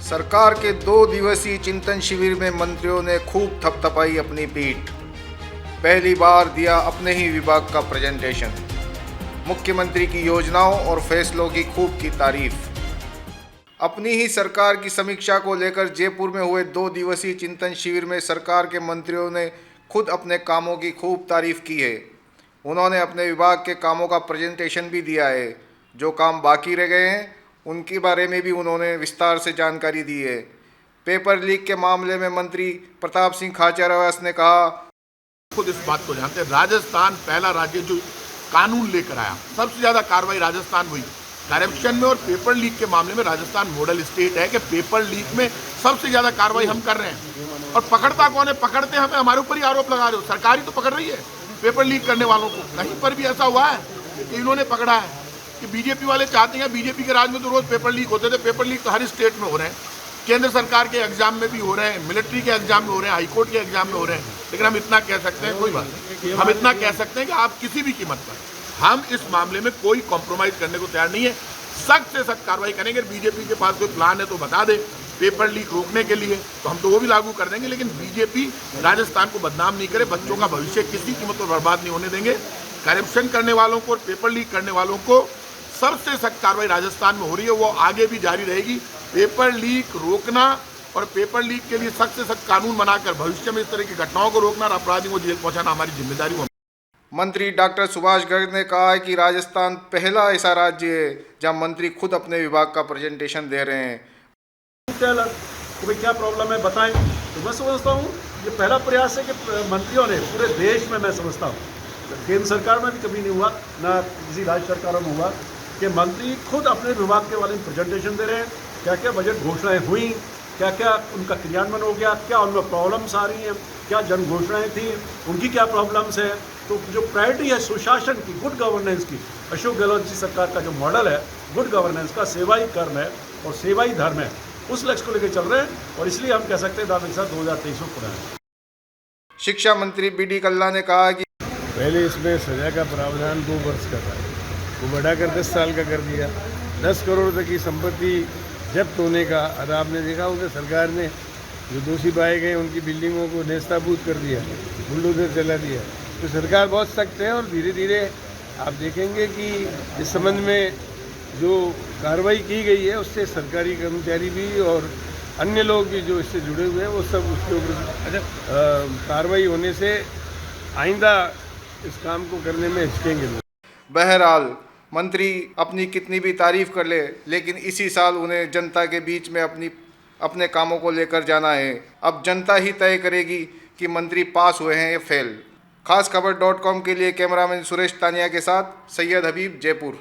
सरकार के 2 दिवसीय चिंतन शिविर में मंत्रियों ने खूब थपथपाई अपनी पीठ। पहली बार दिया अपने ही विभाग का प्रेजेंटेशन। मुख्यमंत्री की योजनाओं और फैसलों की खूब की तारीफ। अपनी ही सरकार की समीक्षा को लेकर जयपुर में हुए 2 दिवसीय चिंतन शिविर में सरकार के मंत्रियों ने खुद अपने कामों की खूब तारीफ की है। उन्होंने अपने विभाग के कामों का प्रेजेंटेशन भी दिया है। जो काम बाकी रह गए हैं उनके बारे में भी उन्होंने विस्तार से जानकारी दी है। पेपर लीक के मामले में मंत्री प्रताप सिंह खाचरियावास ने कहा, खुद इस बात को जानते हैं, राजस्थान पहला राज्य जो कानून लेकर आया, सबसे ज्यादा कार्रवाई राजस्थान हुई करप्शन में। और पेपर लीक के मामले में राजस्थान मॉडल स्टेट है कि पेपर लीक में सबसे ज्यादा कार्रवाई हम कर रहे हैं। और पकड़ता कौन है? पकड़ते हमें, हमारे ऊपर ही आरोप लगा रहे हो। सरकार ही तो पकड़ रही है पेपर लीक करने वालों को। कहीं पर भी ऐसा हुआ है कि इन्होंने पकड़ा है? कि बीजेपी वाले चाहते हैं, बीजेपी के राज में तो रोज पेपर लीक होते थे। पेपर लीक तो हर स्टेट में हो रहे हैं, केंद्र सरकार के एग्जाम में भी हो रहे हैं, मिलिट्री के एग्जाम में हो रहे हैं, हाईकोर्ट के एग्जाम में हो रहे हैं। लेकिन हम इतना कह सकते हैं, कोई बात नहीं, हम इतना कह सकते हैं कि आप किसी भी कीमत पर, हम इस मामले में कोई कॉम्प्रोमाइज करने को तैयार नहीं है। सख्त से सख्त कार्रवाई करेंगे। बीजेपी के पास कोई प्लान है तो बता दे पेपर लीक रोकने के लिए, तो हम तो वो भी लागू कर देंगे। लेकिन बीजेपी राजस्थान को बदनाम नहीं करे, बच्चों का भविष्य किसी कीमत पर बर्बाद नहीं होने देंगे। करप्शन करने वालों को और पेपर लीक करने वालों को सबसे सख्त कार्रवाई राजस्थान में हो रही है, वो आगे भी जारी रहेगी। पेपर लीक रोकना और पेपर लीक के लिए सख्त से सख्त कानून बनाकर भविष्य में इस तरह की घटनाओं को रोकना और अपराधियों को जेल पहुंचाना हमारी जिम्मेदारी हो। मंत्री डॉक्टर सुभाष गर्ग ने कहा है कि राजस्थान पहला ऐसा राज्य है जहां मंत्री खुद अपने विभाग का प्रेजेंटेशन दे रहे हैं। कि भाई क्या प्रॉब्लम है बताएं, तो मैं समझता हूँ ये पहला प्रयास है कि मंत्रियों ने पूरे देश में, मैं समझता हूँ केंद्र सरकार में भी कभी नहीं हुआ, ना किसी राज्य सरकारों में हुआ कि मंत्री खुद अपने विभाग के बारे में प्रेजेंटेशन दे रहे हैं। क्या क्या बजट घोषणाएं हुई, क्या क्या उनका क्रियान्वयन हो गया, क्या उनमें प्रॉब्लम्स आ रही हैं, क्या जन घोषणाएँ थी, उनकी क्या प्रॉब्लम्स है। तो जो प्रायोरिटी है सुशासन की, गुड गवर्नेंस की, अशोक गहलोत जी सरकार का जो मॉडल है गुड गवर्नेंस का, सेवा ही कर्म है और सेवा ही धर्म है, उस लक्ष्य को लेकर चल रहे हैं। और इसलिए हम कह सकते हैं दावे के साथ 2023 को पूरा है। शिक्षा मंत्री बी.डी. कल्ला ने कहा कि पहले इसमें सजा का प्रावधान 2 वर्ष का था, वो बढ़ाकर 10 साल का कर दिया। 10 करोड़ तक की संपत्ति जब्त होने का, और आपने देखा होगा सरकार ने जो दोषी पाए गए उनकी बिल्डिंगों को नेस्ताबूद कर दिया, बुलडोजर चला दिया। तो सरकार बहुत सख्त है और धीरे धीरे आप देखेंगे कि इस संबंध में जो कार्रवाई की गई है उससे सरकारी कर्मचारी भी और अन्य लोग भी जो इससे जुड़े हुए हैं वो सब उसके ऊपर कार्रवाई होने से आइंदा इस काम को करने में हिचकेंगे लोग। बहरहाल मंत्री अपनी कितनी भी तारीफ कर ले, लेकिन इसी साल उन्हें जनता के बीच में अपने कामों को लेकर जाना है। अब जनता ही तय करेगी कि मंत्री पास हुए हैं या फेल। खास खबर .com के लिए कैमरामैन सुरेश तानिया के साथ सैयद हबीब, जयपुर।